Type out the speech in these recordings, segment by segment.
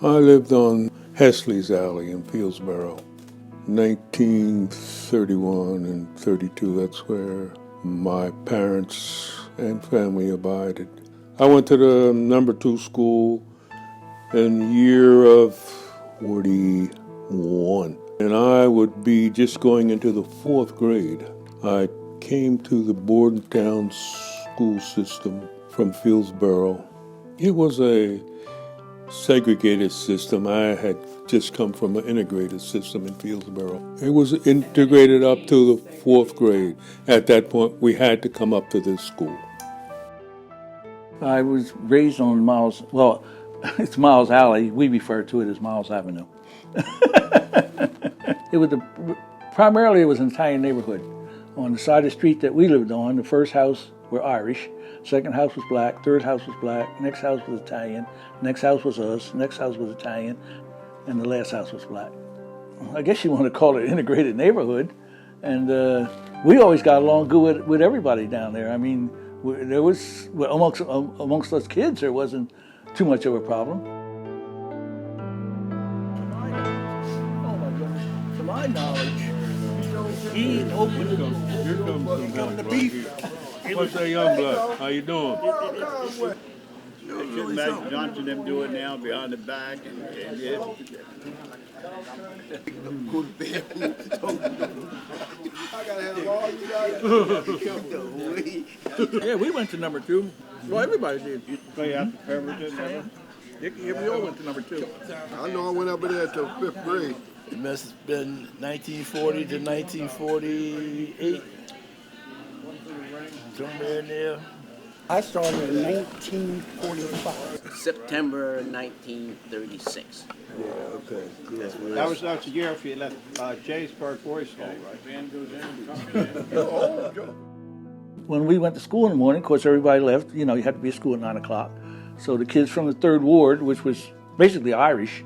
I lived on Hesley's Alley in Fieldsboro. 1931 and 32, that's where my parents and family abided. I went to the number 2 school in the year of 41, and I would be just going into the 4th grade. I came to the Bordentown school system from Fieldsboro. It was a segregated system. I had just come from an integrated system in Fieldsboro. It was integrated up to the 4th grade. At that point, we had to come up to this school. I was raised on Miles, well, it's Miles Alley. We refer to it as Miles Avenue. Primarily it was an Italian neighborhood. On the side of the street that we lived on, the first house were Irish, second house was black, third house was black, next house was Italian, next house was us, next house was Italian, and the last house was black. I guess you want to call it an integrated neighborhood. And we always got along good with everybody down there. I mean, there was, amongst us kids, there wasn't too much of a problem. To my knowledge, he opened Here comes the beef. What's that young blood? How you doing? Just let Johnson them do it now, behind the back, and yeah. Go to bed. I gotta have all you guys. Yeah, we went to number 2. Well, everybody did. So you have to Pemberton, never? Yeah, we all went to number 2. I know I went up there till 5th grade. It must have been 1940 to 1948. Somewhere in there. I started in 1945. September 1936. Yeah, okay. That was the year if you left Jaysburg Boys School, right? When we went to school in the morning, of course, everybody left. You know, you had to be at school at 9 o'clock. So the kids from the 3rd Ward, which was basically Irish,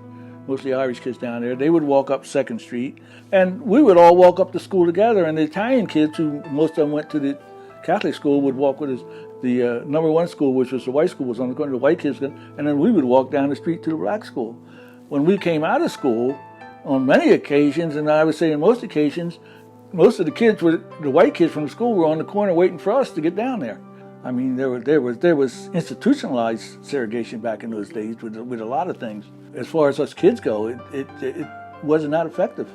mostly Irish kids down there, they would walk up 2nd Street. And we would all walk up to school together. And the Italian kids, who most of them went to the Catholic school, would walk with us. The number 1 school, which was the white school, was on the corner. The white kids, and then we would walk down the street to the black school. When we came out of school, on many occasions, and I would say on most occasions, most of the kids the white kids from the school were on the corner waiting for us to get down there. I mean, there was institutionalized segregation back in those days with a lot of things. As far as us kids go, it wasn't that effective.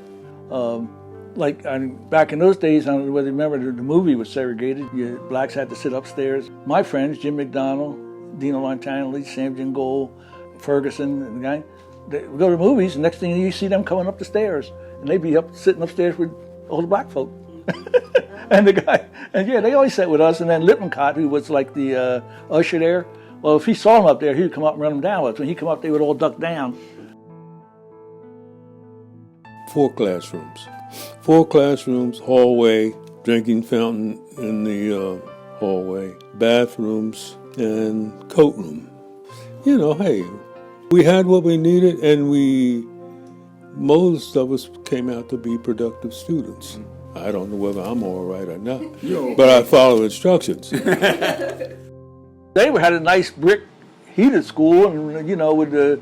Back in those days, I don't know whether you remember, the movie was segregated. Blacks had to sit upstairs. My friends, Jim McDonald, Dino Lantanelli, Sam Jingle, Ferguson, and the guy, they would go to the movies, and next thing you see them coming up the stairs, and they'd be sitting upstairs with all the black folk. And the guy, and yeah, they always sat with us. And then Lippincott, who was like the usher there, well, if he saw them up there, he'd come up and run them down with us. When he'd come up, they would all duck down. 4 classrooms. 4 classrooms, hallway, drinking fountain in the hallway, bathrooms, and coat room. You know, hey, we had what we needed, and most of us came out to be productive students. I don't know whether I'm all right or not, but I follow instructions. They had a nice brick heated school, and you know, with the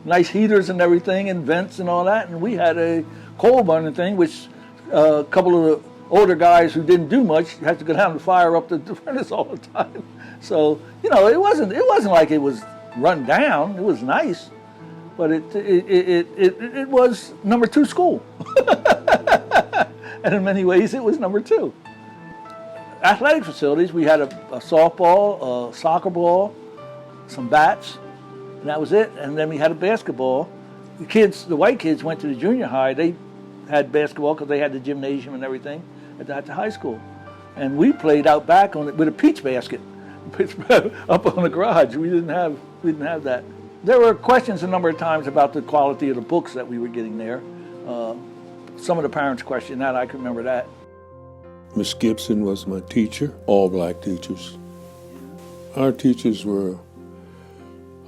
nice heaters and everything, and vents and all that. And we had a coal burning thing, which a couple of the older guys who didn't do much had to go down and fire up the furnace all the time. So you know, it wasn't like it was run down. It was nice, but it was number 2 school. And in many ways, it was number 2. Athletic facilities, we had a softball, a soccer ball, some bats, and that was it. And then we had a basketball. The white kids went to the junior high. They had basketball because they had the gymnasium and everything at the high school. And we played out back with a peach basket up on the garage. We didn't have that. There were questions a number of times about the quality of the books that we were getting there. Some of the parents questioned that. I can remember that. Miss Gibson was my teacher, all black teachers. Our teachers were,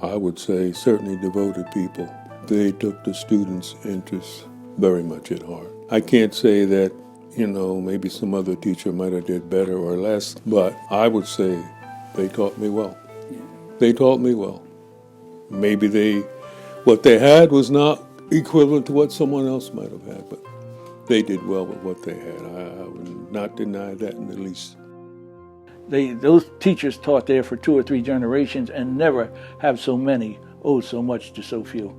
I would say, certainly devoted people. They took the students' interests very much at heart. I can't say that, you know, maybe some other teacher might have did better or less, but I would say they taught me well. They taught me well. Maybe they What they had was not equivalent to what someone else might have had, but they did well with what they had. I would not deny that in the least. Those teachers taught there for 2 or 3 generations and never have so many owed so much to so few.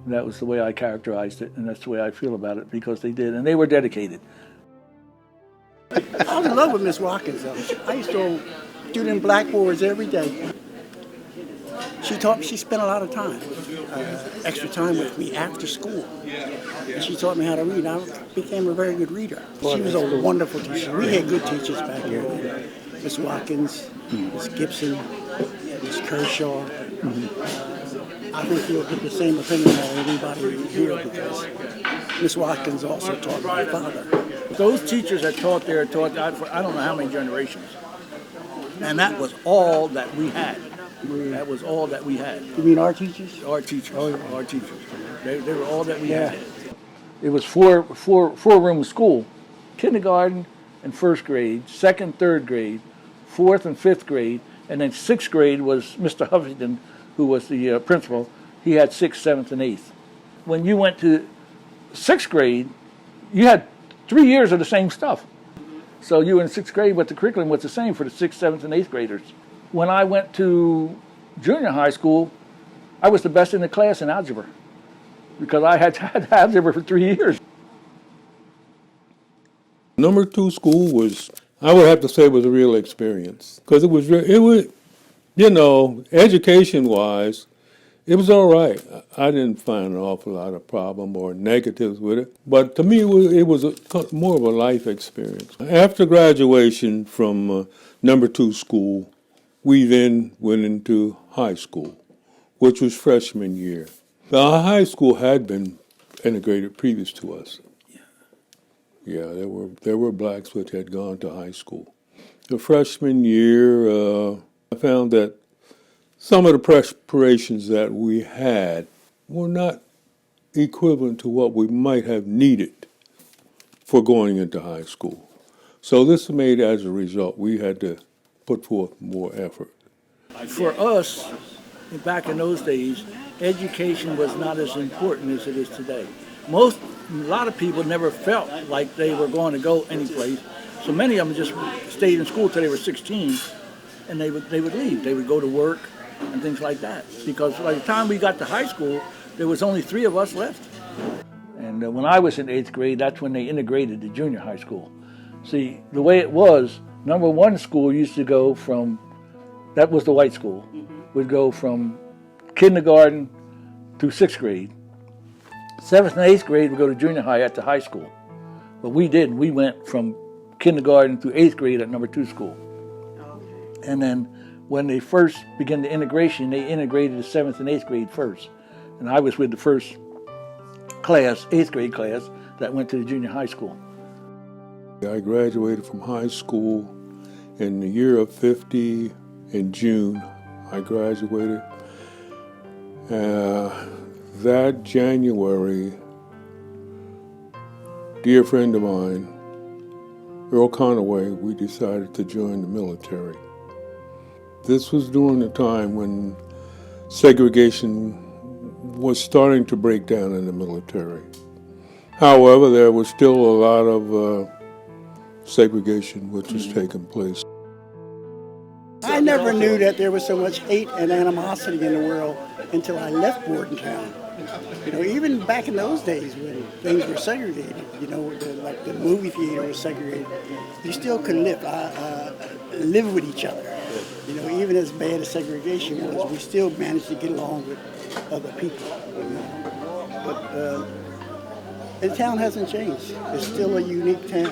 And that was the way I characterized it, and that's the way I feel about it, because they did, and they were dedicated. I was in love with Miss Watkins, though. I used to do them blackboards every day. She taught me, she spent a lot of time, extra time with me after school. And she taught me how to read. I became a very good reader. She was a wonderful teacher. We had good teachers back here. Miss Watkins, Miss Gibson, Miss Kershaw. I think you'll get the same opinion of everybody here, because Miss Watkins also taught my father. Those teachers that taught there taught for I don't know how many generations. And that was all that we had. That was all that we had. You mean our teachers? Our teachers. Our teachers. They were all that we had. It was four-room school. Kindergarten and first grade, second, third grade, fourth and fifth grade, and then sixth grade was Mr. Huffington, who was the principal. He had sixth, seventh, and eighth. When you went to sixth grade, you had 3 years of the same stuff. So you were in sixth grade, but the curriculum was the same for the sixth, seventh, and eighth graders. When I went to junior high school, I was the best in the class in algebra, because I had had algebra for 3 years. Number 2 school was, I would have to say, was a real experience, because it was, you know, education-wise, it was all right. I didn't find an awful lot of problem or negatives with it, but to me, it was more of a life experience. After graduation from number 2 school, we then went into high school, which was freshman year. The high school had been integrated previous to us. Yeah, there were blacks which had gone to high school. The freshman year, I found that some of the preparations that we had were not equivalent to what we might have needed for going into high school. So this made, as a result, we had to put forth more effort. For us, back in those days, education was not as important as it is today. A lot of people never felt like they were going to go anyplace, so many of them just stayed in school till they were 16, and they would leave. They would go to work and things like that, because by the time we got to high school, there was only 3 of us left. And when I was in 8th grade, that's when they integrated the junior high school. See, the way it was, number 1 school used to go from, that was the white school, would go from kindergarten through 6th grade. 7th and 8th grade would go to junior high at the high school. But we didn't. We went from kindergarten through 8th grade at number 2 school. And then when they first began the integration, they integrated the 7th and 8th grade first. And I was with the first class, 8th grade class, that went to the junior high school. I graduated from high school in the year of 50 in June. I graduated. That January, dear friend of mine, Earl Conaway, we decided to join the military. This was during the time when segregation was starting to break down in the military. However, there was still a lot of segregation which was taking place. I never knew that there was so much hate and animosity in the world until I left Bordentown. You know, even back in those days when things were segregated, you know, like the movie theater was segregated, you still could live with each other. You know, even as bad as segregation was, we still managed to get along with other people. You know? But the town hasn't changed. It's still a unique town.